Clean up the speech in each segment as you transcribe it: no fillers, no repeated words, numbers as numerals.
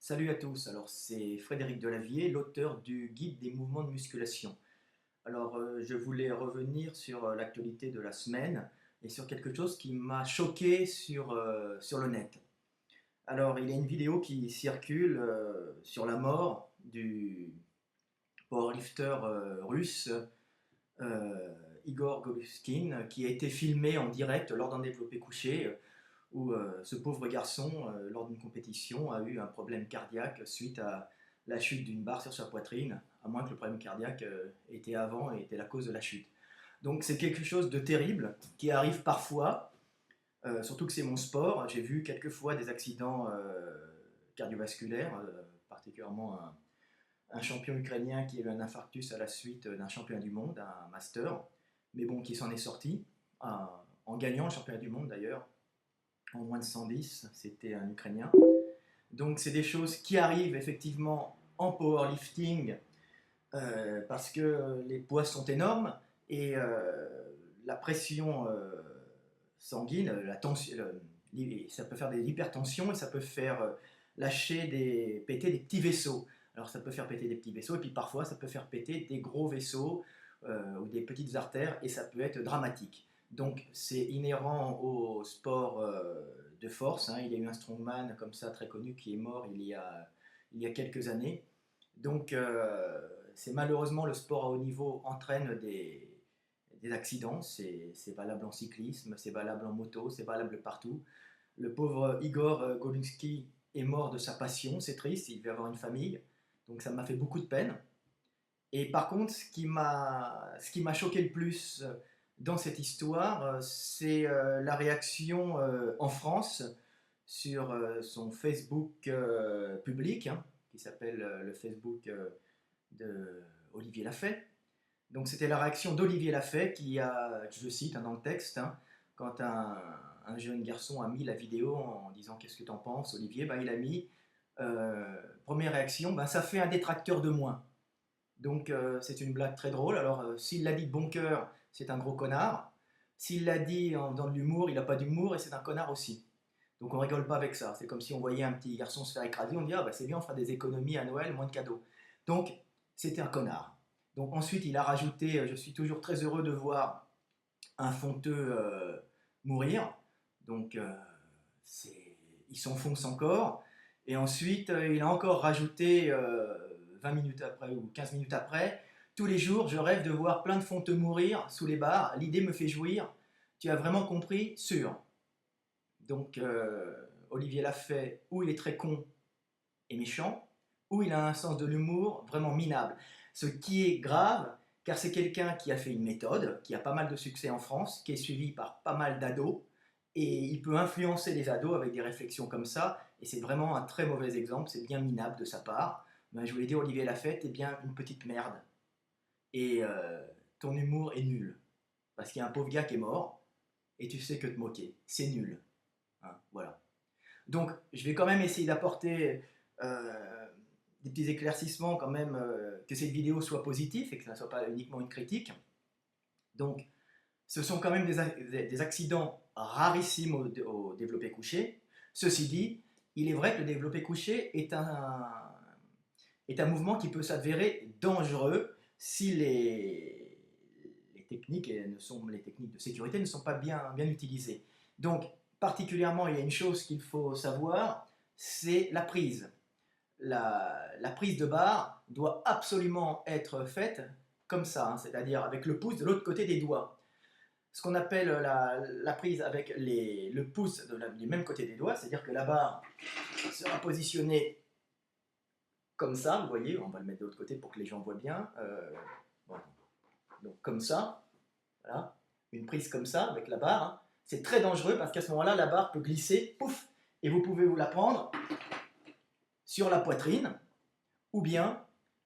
Salut à tous, alors c'est Frédéric Delavier, l'auteur du guide des mouvements de musculation. Alors je voulais revenir sur l'actualité de la semaine et sur quelque chose qui m'a choqué sur le net. Alors il y a une vidéo qui circule sur la mort du powerlifter russe euh, Igor Golovkin qui a été filmé en direct lors d'un développé couché où ce pauvre garçon, lors d'une compétition, a eu un problème cardiaque suite à la chute d'une barre sur sa poitrine, à moins que le problème cardiaque était avant et était la cause de la chute. Donc c'est quelque chose de terrible qui arrive parfois, surtout que c'est mon sport. J'ai vu quelques fois des accidents cardiovasculaires, particulièrement un champion ukrainien qui a eu un infarctus à la suite d'un championnat du monde, un master, mais bon, qui s'en est sorti, en gagnant le championnat du monde d'ailleurs, en moins de 110, c'était un Ukrainien. Donc c'est des choses qui arrivent effectivement en powerlifting parce que les poids sont énormes et la pression sanguine, la tension, ça peut faire des hypertensions et ça peut faire péter des petits vaisseaux. Alors ça peut faire péter des petits vaisseaux et puis parfois ça peut faire péter des gros vaisseaux ou des petites artères et ça peut être dramatique. Donc c'est inhérent au sport de force, hein. Il y a eu un strongman comme ça très connu qui est mort il y a quelques années. Donc c'est malheureusement le sport à haut niveau entraîne des accidents, c'est valable en cyclisme, c'est valable en moto, c'est valable partout. Le pauvre Igor Golinski est mort de sa passion, c'est triste, il devait avoir une famille, donc ça m'a fait beaucoup de peine. Et par contre, ce qui m'a choqué le plus dans cette histoire, c'est la réaction en France sur son Facebook public, hein, qui s'appelle le Facebook de Olivier Lafay. Donc c'était la réaction d'Olivier Lafay qui a, je cite hein, dans le texte, hein, quand un jeune garçon a mis la vidéo en disant qu'est-ce que t'en penses Olivier, ben, il a mis première réaction, ben, ça fait un détracteur de moins. Donc c'est une blague très drôle. Alors s'il l'a dit de bon cœur, c'est un gros connard. S'il l'a dit en faisant de l'humour, il n'a pas d'humour et c'est un connard aussi. Donc on rigole pas avec ça. C'est comme si on voyait un petit garçon se faire écraser, on dit ah bah c'est bien, on fera des économies à Noël, moins de cadeaux. Donc c'était un connard. Donc ensuite il a rajouté, je suis toujours très heureux de voir un fonteux mourir. Donc il s'enfonce encore. Et ensuite il a encore rajouté 20 minutes après ou 15 minutes après, tous les jours je rêve de voir plein de fonteux mourir sous les bars, l'idée me fait jouir. Tu as vraiment compris? Sûr. Donc Olivier Lafay, ou il est très con et méchant, ou il a un sens de l'humour vraiment minable. Ce qui est grave, car c'est quelqu'un qui a fait une méthode, qui a pas mal de succès en France, qui est suivi par pas mal d'ados, et il peut influencer les ados avec des réflexions comme ça, et c'est vraiment un très mauvais exemple, c'est bien minable de sa part. Ben, je voulais dire, Olivier Lafay, t'es bien une petite merde, et ton humour est nul, parce qu'il y a un pauvre gars qui est mort, et tu sais que te moquer, c'est nul. Hein, voilà. Donc, je vais quand même essayer d'apporter des petits éclaircissements quand même, que cette vidéo soit positive et que ça ne soit pas uniquement une critique. Donc, ce sont quand même des accidents rarissimes au développé couché. Ceci dit, il est vrai que le développé couché est un mouvement qui peut s'avérer dangereux si les techniques, les techniques de sécurité ne sont pas bien utilisées. Donc, particulièrement, il y a une chose qu'il faut savoir, c'est la prise. La prise de barre doit absolument être faite comme ça, hein, c'est-à-dire avec le pouce de l'autre côté des doigts. Ce qu'on appelle la prise avec le pouce du même côté des doigts, c'est-à-dire que la barre sera positionnée comme ça, vous voyez, on va le mettre de l'autre côté pour que les gens voient bien. Bon. Donc comme ça, voilà, une prise comme ça avec la barre, hein. C'est très dangereux parce qu'à ce moment-là, la barre peut glisser, pouf, et vous pouvez vous la prendre sur la poitrine ou bien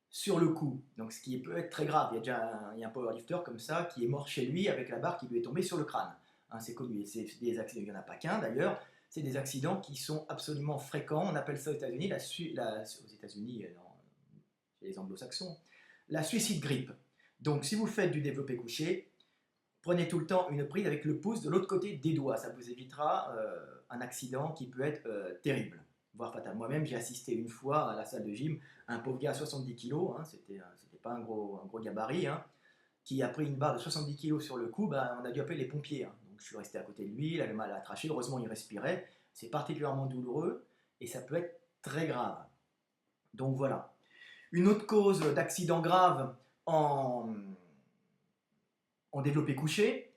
sur le cou. Donc ce qui peut être très grave. Il y a un powerlifter comme ça qui est mort chez lui avec la barre qui lui est tombée sur le crâne. Hein, c'est connu. C'est des accidents, il n'y en a pas qu'un d'ailleurs. C'est des accidents qui sont absolument fréquents. On appelle ça aux États-Unis, aux États-Unis, chez les anglo-saxons, la suicide grippe. Donc si vous faites du développé couché, prenez tout le temps une prise avec le pouce de l'autre côté des doigts. Ça vous évitera un accident qui peut être terrible. voire fatal. Moi-même, j'ai assisté une fois à la salle de gym à un pauvre gars à 70 kilos, hein, c'était pas un gros gabarit, hein, qui a pris une barre de 70 kilos sur le cou, bah, on a dû appeler les pompiers, hein. Donc je suis resté à côté de lui, il avait mal à la trachée, heureusement il respirait, c'est particulièrement douloureux et ça peut être très grave. Donc voilà. Une autre cause d'accident grave en, en développé couché,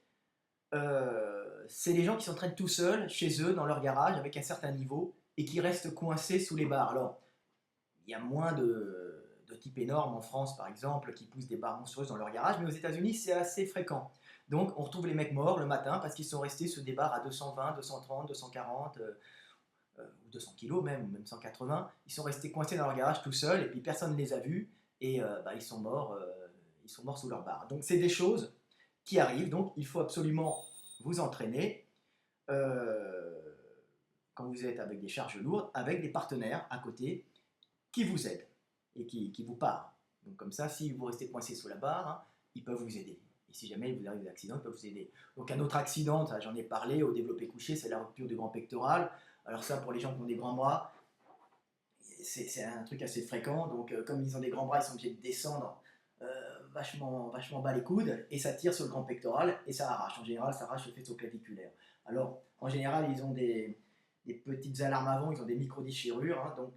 c'est les gens qui s'entraînent tout seuls, chez eux, dans leur garage, avec un certain niveau, et qui restent coincés sous les barres. Alors, il y a moins de types énormes en France, par exemple, qui poussent des barres monstrueuses dans leur garage, mais aux États-Unis, c'est assez fréquent. Donc, on retrouve les mecs morts le matin parce qu'ils sont restés sur des barres à 220, 230, 240, ou 200 kilos même, ou même 180. Ils sont restés coincés dans leur garage tout seuls, et puis personne ne les a vus, et bah, ils sont morts sous leur barre. Donc, c'est des choses qui arrivent, donc il faut absolument vous entraîner quand vous êtes avec des charges lourdes, avec des partenaires à côté qui vous aident et qui vous parlent. Donc comme ça, si vous restez coincé sous la barre, hein, ils peuvent vous aider. Et si jamais il vous arrive des accidents, ils peuvent vous aider. Donc un autre accident, j'en ai parlé au développé couché, c'est la rupture du grand pectoral. Alors ça, pour les gens qui ont des grands bras, c'est un truc assez fréquent. Donc comme ils ont des grands bras, ils sont obligés de descendre vachement bas les coudes, et ça tire sur le grand pectoral et ça arrache. En général, ça arrache le faisceau claviculaire. Alors, en général, ils ont des petites alarmes avant, ils ont des micro-déchirures, hein, donc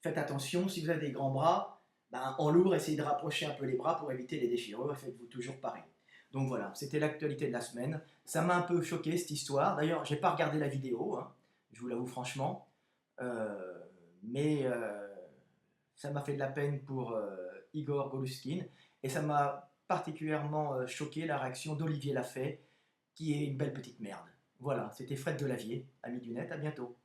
faites attention. Si vous avez des grands bras, ben, en lourd, essayez de rapprocher un peu les bras pour éviter les déchirures, faites-vous toujours pareil. Donc voilà, c'était l'actualité de la semaine. Ça m'a un peu choqué cette histoire. D'ailleurs, j'ai pas regardé la vidéo, hein, je vous l'avoue franchement, euh, mais ça m'a fait de la peine pour Igor Goluskin, et ça m'a particulièrement choqué la réaction d'Olivier Lafay, qui est une belle petite merde. Voilà, c'était Fred Delavier, ami du net, à bientôt.